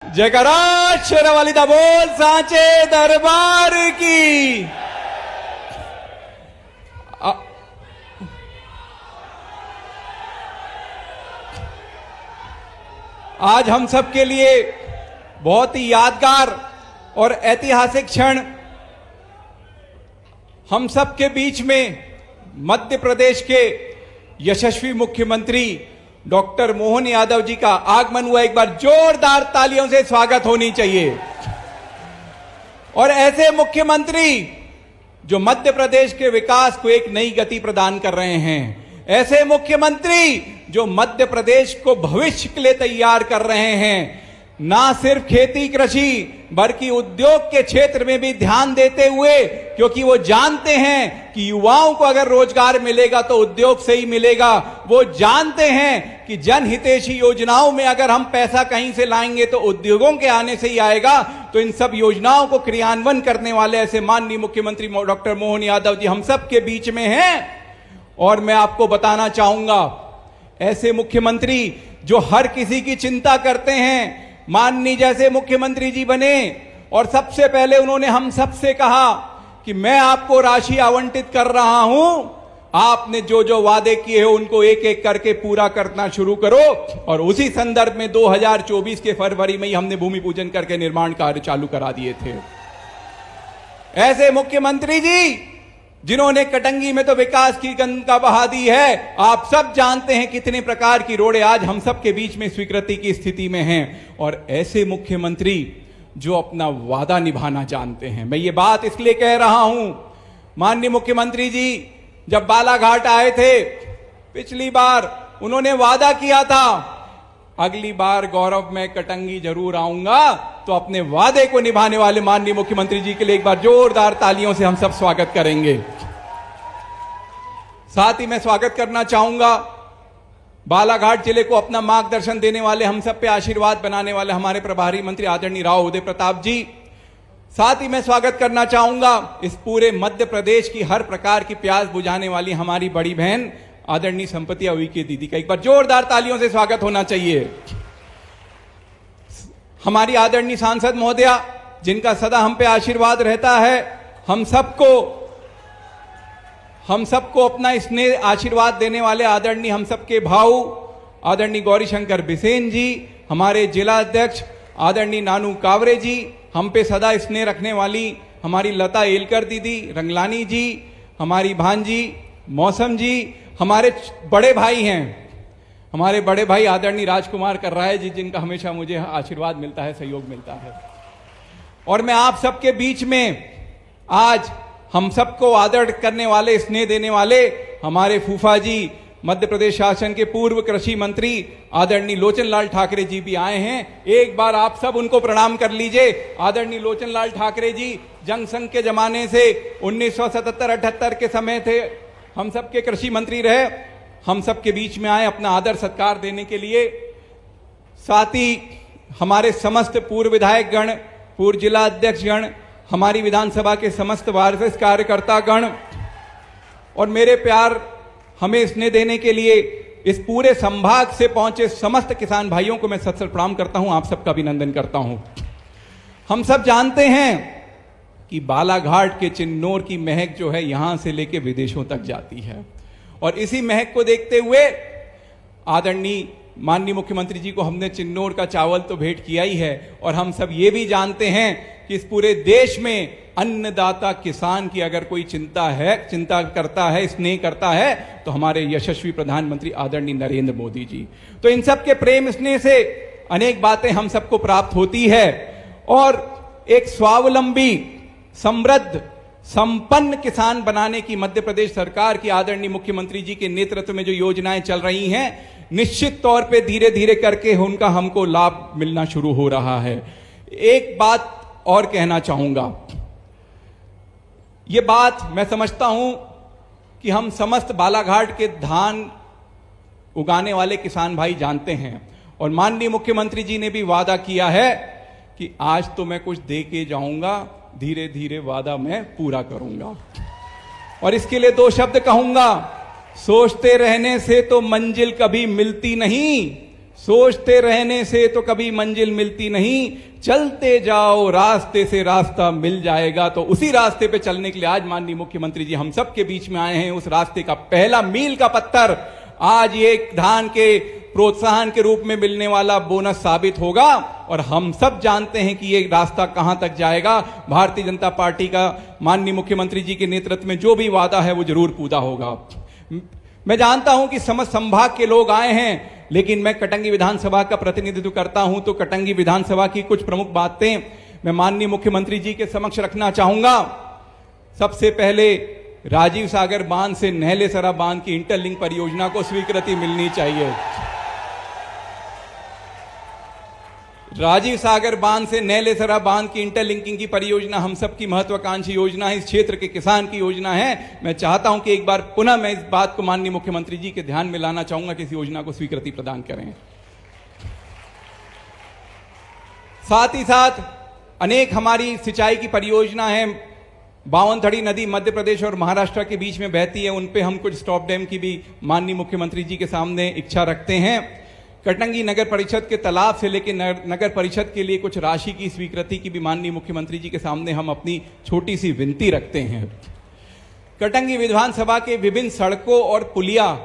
जयकारा शेरावाली दा बोल सांचे दरबार की। आज हम सब के लिए बहुत ही यादगार और ऐतिहासिक क्षण, हम सब के बीच में मध्य प्रदेश के यशस्वी मुख्यमंत्री डॉक्टर मोहन यादव जी का आगमन हुआ। एक बार जोरदार तालियों से स्वागत होनी चाहिए। और ऐसे मुख्यमंत्री जो मध्य प्रदेश के विकास को एक नई गति प्रदान कर रहे हैं, ऐसे मुख्यमंत्री जो मध्य प्रदेश को भविष्य के लिए तैयार कर रहे हैं, ना सिर्फ खेती कृषि बल्कि उद्योग के क्षेत्र में भी ध्यान देते हुए, क्योंकि वो जानते हैं कि युवाओं को अगर रोजगार मिलेगा तो उद्योग से ही मिलेगा। वो जानते हैं कि जनहितैषी योजनाओं में अगर हम पैसा कहीं से लाएंगे तो उद्योगों के आने से ही आएगा। तो इन सब योजनाओं को क्रियान्वयन करने वाले ऐसे माननीय मुख्यमंत्री डॉक्टर मोहन यादव जी हम सब के बीच में हैं। और मैं आपको बताना चाहूंगा, ऐसे मुख्यमंत्री जो हर किसी की चिंता करते हैं, माननीय जैसे मुख्यमंत्री जी बने और सबसे पहले उन्होंने हम सबसे कहा कि मैं आपको राशि आवंटित कर रहा हूं, आपने जो जो वादे किए हो उनको एक एक करके पूरा करना शुरू करो। और उसी संदर्भ में 2024 के फरवरी में ही हमने भूमि पूजन करके निर्माण कार्य चालू करा दिए थे। ऐसे मुख्यमंत्री जी जिन्होंने कटंगी में तो विकास की गंगा बहा दी है, आप सब जानते हैं कितने प्रकार की रोडें आज हम सब के बीच में स्वीकृति की स्थिति में हैं। और ऐसे मुख्यमंत्री जो अपना वादा निभाना जानते हैं। मैं ये बात इसलिए कह रहा हूं, माननीय मुख्यमंत्री जी जब बालाघाट आए थे पिछली बार, उन्होंने वादा किया था अगली बार गौरव मैं कटंगी जरूर आऊंगा। तो अपने वादे को निभाने वाले माननीय मुख्यमंत्री जी के लिए एक बार जोरदार तालियों से हम सब स्वागत करेंगे। साथ ही मैं स्वागत करना चाहूंगा बालाघाट जिले को अपना मार्गदर्शन देने वाले, हम सब पे आशीर्वाद बनाने वाले हमारे प्रभारी मंत्री आदरणीय राव उदय प्रताप जी। साथ ही मैं स्वागत करना चाहूंगा इस पूरे मध्य प्रदेश की हर प्रकार की प्यास बुझाने वाली हमारी बड़ी बहन आदरणीय संपत्ति उइके दीदी का एक बार जोरदार तालियों से स्वागत होना चाहिए। हमारी आदरणीय सांसद महोदया जिनका सदा हम पे आशीर्वाद रहता है, हम सबको अपना स्नेह आशीर्वाद देने वाले आदरणीय हम सबके भाऊ आदरणीय गौरीशंकर बिसेन जी, हमारे जिला अध्यक्ष आदरणीय नानू कावरे जी, हम पे सदा स्नेह रखने वाली हमारी लता एलकर दीदी, रंगलानी जी, हमारी भांजी मौसम जी, हमारे बड़े भाई हैं, हमारे बड़े भाई आदरणीय राजकुमार कर्राय जी, जिनका हमेशा मुझे आशीर्वाद मिलता है, सहयोग मिलता है। और मैं आप सबके बीच में आज हम सबको आदर करने वाले, स्नेह देने वाले हमारे फूफा जी, मध्य प्रदेश शासन के पूर्व कृषि मंत्री आदरणीय लोचन लाल ठाकरे जी भी आए हैं। एक बार आप सब उनको प्रणाम कर लीजिए। आदरणीय लोचन लाल ठाकरे जी जंग संघ के जमाने से 1977-78 के समय थे, हम सबके कृषि मंत्री रहे, हम सबके बीच में आए अपना आदर सत्कार देने के लिए। साथ ही हमारे समस्त पूर्व विधायक गण, पूर्व जिला अध्यक्ष गण, हमारी विधानसभा के समस्त वारिस कार्यकर्ता गण और मेरे प्यार हमें स्नेह देने के लिए इस पूरे संभाग से पहुंचे समस्त किसान भाइयों को मैं सत प्रणाम करता हूं, आप सबका अभिनंदन करता हूं। हम सब जानते हैं कि बालाघाट के चिन्नौर की महक जो है यहां से लेके विदेशों तक जाती है। और इसी महक को देखते हुए आदरणीय माननीय मुख्यमंत्री जी को हमने चिन्नौर का चावल तो भेंट किया ही है। और हम सब ये भी जानते हैं कि इस पूरे देश में अन्नदाता किसान की अगर कोई चिंता करता है, स्नेह करता है, तो हमारे यशस्वी प्रधानमंत्री आदरणीय नरेंद्र मोदी जी। तो इन सब के प्रेम स्नेह से अनेक बातें हम सबको प्राप्त होती है। और एक स्वावलंबी, समृद्ध, संपन्न किसान बनाने की मध्य प्रदेश सरकार की आदरणीय मुख्यमंत्री जी के नेतृत्व में जो योजनाएं चल रही हैं, निश्चित तौर पे धीरे धीरे करके उनका हमको लाभ मिलना शुरू हो रहा है। एक बात और कहना चाहूंगा, ये बात मैं समझता हूं कि हम समस्त बालाघाट के धान उगाने वाले किसान भाई जानते हैं। और माननीय मुख्यमंत्री जी ने भी वादा किया है कि आज तो मैं कुछ दे के जाऊंगा, धीरे धीरे वादा मैं पूरा करूंगा। और इसके लिए दो शब्द कहूंगा, सोचते रहने से तो मंजिल कभी मिलती नहीं, सोचते रहने से तो कभी मंजिल मिलती नहीं, चलते जाओ रास्ते से रास्ता मिल जाएगा। तो उसी रास्ते पे चलने के लिए आज माननीय मुख्यमंत्री जी हम सब के बीच में आए हैं। उस रास्ते का पहला मील का पत्थर आज ये धान के प्रोत्साहन के रूप में मिलने वाला बोनस साबित होगा। और हम सब जानते हैं कि ये रास्ता कहां तक जाएगा। भारतीय जनता पार्टी का माननीय मुख्यमंत्री जी के नेतृत्व में जो भी वादा है वो जरूर पूरा होगा। मैं जानता हूं कि समस्त संभाग के लोग आए हैं, लेकिन मैं कटंगी विधानसभा का प्रतिनिधित्व करता हूं, तो कटंगी विधानसभा की कुछ प्रमुख बातें मैं माननीय मुख्यमंत्री जी के समक्ष रखना चाहूंगा। सबसे पहले राजीव सागर बांध से नहलेसरा बांध की इंटरलिंक परियोजना को स्वीकृति मिलनी चाहिए। राजीव सागर बांध से नहलेसरा बांध की इंटरलिंकिंग की परियोजना हम सबकी महत्वाकांक्षी योजना है, इस क्षेत्र के किसान की योजना है। मैं चाहता हूं कि एक बार पुनः मैं इस बात को माननीय मुख्यमंत्री जी के ध्यान में लाना चाहूंगा कि इस योजना को स्वीकृति प्रदान करें। साथ ही साथ अनेक हमारी सिंचाई की परियोजना है। बावनथड़ी नदी मध्य प्रदेश और महाराष्ट्र के बीच में बहती है, उन पे हम कुछ स्टॉप डैम की भी माननीय मुख्यमंत्री जी के सामने इच्छा रखते हैं। कटंगी नगर परिषद के तालाब से लेकर नगर परिषद के लिए कुछ राशि की स्वीकृति की भी माननीय मुख्यमंत्री जी के सामने हम अपनी छोटी सी विनती रखते हैं। कटंगी विधानसभा के विभिन्न सड़कों और पुलिया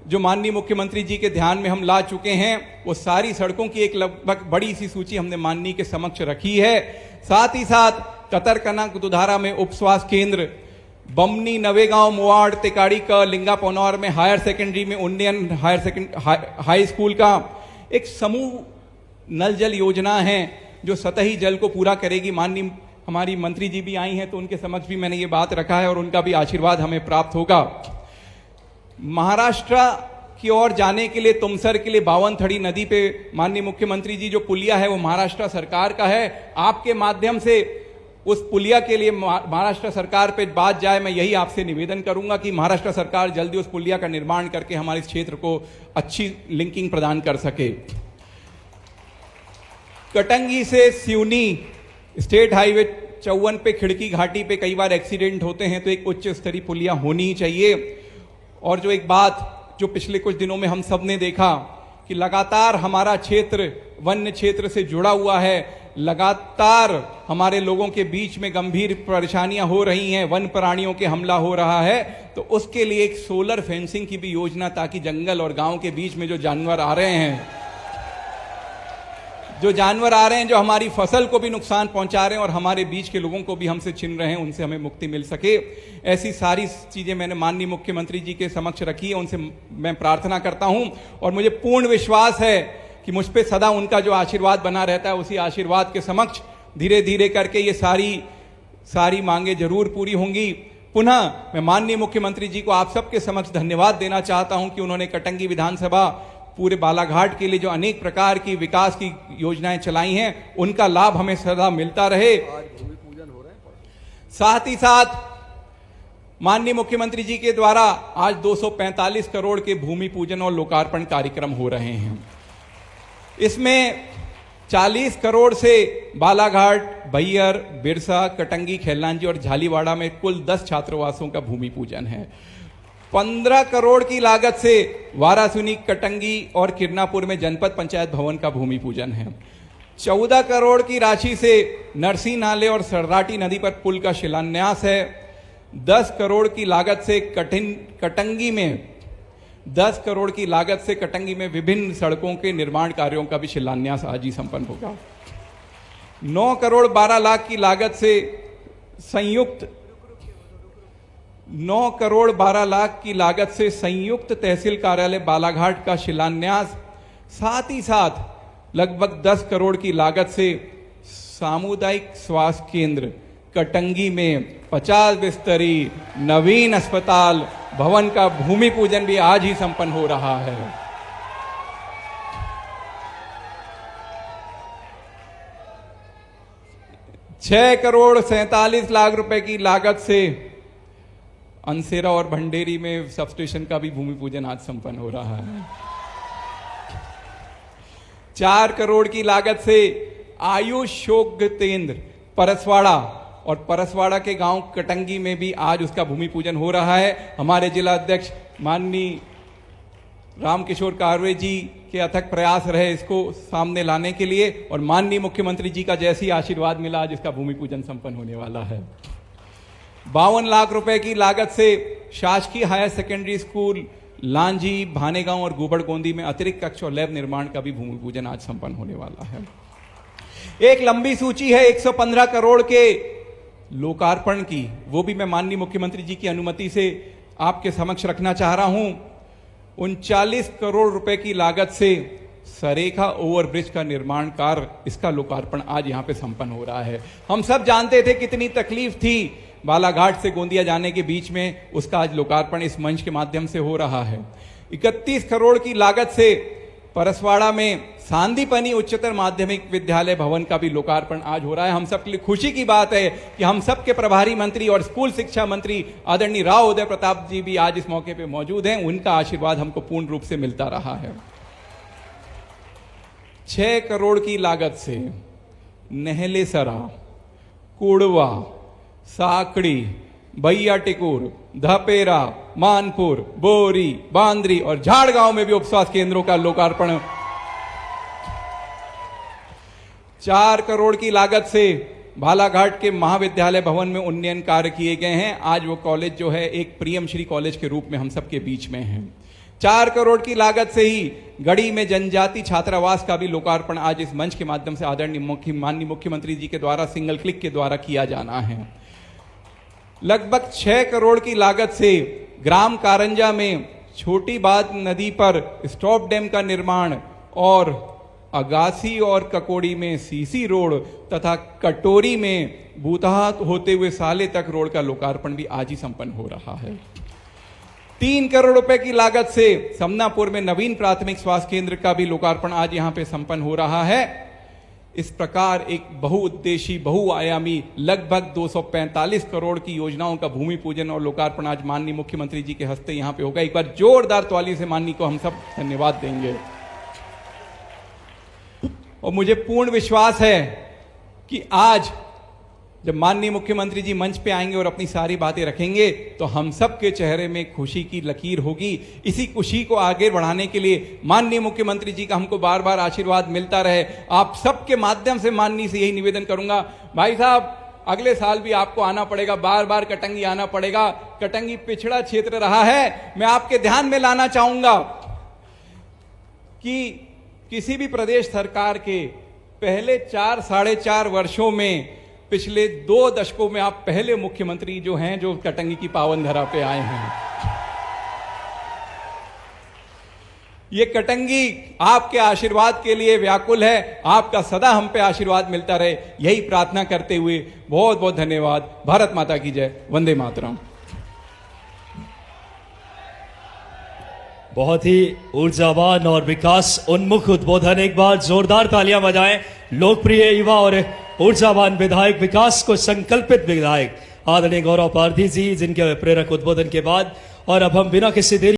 जो माननीय मुख्यमंत्री जी के ध्यान में हम ला चुके हैं, वो सारी सड़कों की एक लगभग बड़ी सी सूची हमने माननीय के समक्ष रखी है। साथ ही साथ कतरकना दुधारा में उप स्वास्थ्य केंद्र, बमनी नवेगांव मोवाड़ तिकाड़ी का लिंगा पनौर में हायर सेकेंडरी में उन्नयन हाई स्कूल का एक समूह नल जल योजना है जो सतही जल को पूरा करेगी। माननीय हमारी मंत्री जी भी आई हैं, तो उनके समक्ष भी मैंने ये बात रखा है और उनका भी आशीर्वाद हमें प्राप्त होगा। महाराष्ट्र की ओर जाने के लिए तुमसर के लिए बावनथड़ी नदी पे माननीय मुख्यमंत्री जी जो पुलिया है वो महाराष्ट्र सरकार का है। आपके माध्यम से उस पुलिया के लिए महाराष्ट्र सरकार पे बात जाए, मैं यही आपसे निवेदन करूंगा कि महाराष्ट्र सरकार जल्दी उस पुलिया का निर्माण करके हमारे इस क्षेत्र को अच्छी लिंकिंग प्रदान कर सके। कटंगी से सिवनी स्टेट हाईवे 54 पे खिड़की घाटी पे कई बार एक्सीडेंट होते हैं, तो एक उच्च स्तरीय पुलिया होनी ही चाहिए। और जो एक बात जो पिछले कुछ दिनों में हम सब ने देखा कि लगातार हमारा क्षेत्र वन्य क्षेत्र से जुड़ा हुआ है, लगातार हमारे लोगों के बीच में गंभीर परेशानियां हो रही हैं, वन प्राणियों के हमला हो रहा है, तो उसके लिए एक सोलर फेंसिंग की भी योजना, ताकि जंगल और गांव के बीच में जो जानवर आ रहे हैं जो हमारी फसल को भी नुकसान पहुंचा रहे हैं और हमारे बीच के लोगों को भी हमसे छीन रहे हैं, उनसे हमें मुक्ति मिल सके। ऐसी सारी चीजें मैंने माननीय मुख्यमंत्री जी के समक्ष रखी है, उनसे मैं प्रार्थना करता हूं और मुझे पूर्ण विश्वास है कि मुझ पे सदा उनका जो आशीर्वाद बना रहता है, उसी आशीर्वाद के समक्ष धीरे धीरे करके ये सारी मांगे जरूर पूरी होंगी। पुनः मैं माननीय मुख्यमंत्री जी को आप सबके समक्ष धन्यवाद देना चाहता हूं कि उन्होंने कटंगी विधानसभा पूरे बालाघाट के लिए जो अनेक प्रकार की विकास की योजनाएं चलाई हैं, उनका लाभ हमें सदा मिलता रहे। साथ ही साथ माननीय मुख्यमंत्री जी के द्वारा आज 245 करोड़ के भूमि पूजन और लोकार्पण कार्यक्रम हो रहे हैं। इसमें 40 करोड़ से बालाघाट, बैयर, बिरसा, कटंगी, खेलनांजी और झालीवाड़ा में कुल 10 छात्रावासों का भूमि पूजन है। 15 करोड़ की लागत से वारासुनी, कटंगी और किरनापुर में जनपद पंचायत भवन का भूमि पूजन है। 14 करोड़ की राशि से नरसी नाले और सरराटी नदी पर पुल का शिलान्यास है। 10 करोड़ की लागत से कटंगी में विभिन्न सड़कों के निर्माण कार्यों का भी शिलान्यास आज ही संपन्न होगा। 9 करोड़ 12 लाख की लागत से संयुक्त तहसील कार्यालय बालाघाट का शिलान्यास, साथ ही साथ लगभग 10 करोड़ की लागत से सामुदायिक स्वास्थ्य केंद्र कटंगी में 50 बिस्तरी नवीन अस्पताल भवन का भूमि पूजन भी आज ही संपन्न हो रहा है। छह करोड़ 47 लाख रुपए की लागत से अनसेरा और भंडेरी में सबस्टेशन का भी भूमि पूजन आज संपन्न हो रहा है। 4 करोड़ की लागत से आयुष योग केंद्र परसवाड़ा और परसवाड़ा के गांव कटंगी में भी आज उसका भूमि पूजन हो रहा है। हमारे जिला अध्यक्ष माननीय रामकिशोर कावरे जी के अथक प्रयास रहे इसको सामने लाने के लिए, और माननीय मुख्यमंत्री जी का जैसे ही आशीर्वाद मिला आज इसका भूमि पूजन संपन्न होने वाला है। 52 लाख रुपए की लागत से शासकीय higher secondary school Lanji, Bhanegaon और गुबड़गोंदी में अतिरिक्त कक्ष और लैब निर्माण का भी भूमि पूजन आज संपन्न होने वाला है। एक लंबी सूची है 115 करोड़ के लोकार्पण की, वो भी मैं माननीय मुख्यमंत्री जी की अनुमति से आपके समक्ष रखना चाह रहा हूं। 39 करोड़ रुपए की लागत से सरेखा ओवरब्रिज का निर्माण कार्य, इसका लोकार्पण आज यहां पे संपन्न हो रहा है। हम सब जानते थे कितनी तकलीफ थी बालाघाट से गोंदिया जाने के बीच में, उसका आज लोकार्पण इस मंच के माध्यम से हो रहा है। 31 करोड़ की लागत से परसवाड़ा में सांदीपनी उच्चतर माध्यमिक विद्यालय भवन का भी लोकार्पण आज हो रहा है। हम सब के लिए खुशी की बात है कि हम सब के प्रभारी मंत्री और स्कूल शिक्षा मंत्री आदरणीय राव उदय प्रताप जी भी आज इस मौके पे मौजूद हैं। उनका आशीर्वाद हमको पूर्ण रूप से मिलता रहा है। 6 करोड़ की लागत से नहलेसरा, कुड़वा, साकड़ी, भैया टिकुर, धपेरा, मानपुर, बोरी, बांद्री और झाड़गांव में भी उपस्वास्थ्य केंद्रों का लोकार्पण। 4 करोड़ की लागत से बालाघाट के महाविद्यालय भवन में उन्नयन कार्य किए गए हैं। आज वो कॉलेज जो है एक प्रियम श्री कॉलेज के रूप में हम सबके बीच में है। 4 करोड़ की लागत से ही गढ़ी में जनजाति छात्रावास का भी लोकार्पण आज इस मंच के माध्यम से आदरणीय माननीय मुख्यमंत्री जी के द्वारा सिंगल क्लिक के द्वारा किया जाना है। लगभग 6 करोड़ की लागत से ग्राम कारंजा में छोटी बाद नदी पर स्टॉप डैम का निर्माण और अगासी और ककोड़ी में सीसी रोड तथा कटोरी में बूतहा होते हुए साले तक रोड का लोकार्पण भी आज ही संपन्न हो रहा है। 3 करोड़ रुपए की लागत से समनापुर में नवीन प्राथमिक स्वास्थ्य केंद्र का भी लोकार्पण आज यहां पे संपन्न हो रहा है। इस प्रकार एक बहुउद्देशीय बहुआयामी लगभग 245 करोड़ की योजनाओं का भूमि पूजन और लोकार्पण आज माननीय मुख्यमंत्री जी के हस्ते यहां पे होगा। एक बार जोरदार ताली से माननीय को हम सब धन्यवाद देंगे। और मुझे पूर्ण विश्वास है कि आज जब माननीय मुख्यमंत्री जी मंच पे आएंगे और अपनी सारी बातें रखेंगे तो हम सब के चेहरे में खुशी की लकीर होगी। इसी खुशी को आगे बढ़ाने के लिए माननीय मुख्यमंत्री जी का हमको बार बार आशीर्वाद मिलता रहे। आप सबके माध्यम से माननीय से यही निवेदन करूंगा, भाई साहब अगले साल भी आपको आना पड़ेगा, बार बार कटंगी आना पड़ेगा। कटंगी पिछड़ा क्षेत्र रहा है। मैं आपके ध्यान में लाना चाहूंगा कि किसी भी प्रदेश सरकार के पहले 4-4.5 वर्षों में पिछले 2 दशकों में आप पहले मुख्यमंत्री जो हैं जो कटंगी की पावन धरा पे आए हैं। ये कटंगी आपके आशीर्वाद के लिए व्याकुल है। आपका सदा हम पे आशीर्वाद मिलता रहे, यही प्रार्थना करते हुए बहुत बहुत धन्यवाद। भारत माता की जय। वंदे मातरम। बहुत ही ऊर्जावान और विकास उन्मुख उद्बोधन। एक बार जोरदार तालियां बजाएं। लोकप्रिय युवा और ऊर्जावान विधायक, विकास को संकल्पित विधायक आदरणीय गौरव पारधी जी, जिनके प्रेरक उद्बोधन के बाद और अब हम बिना किसी देरी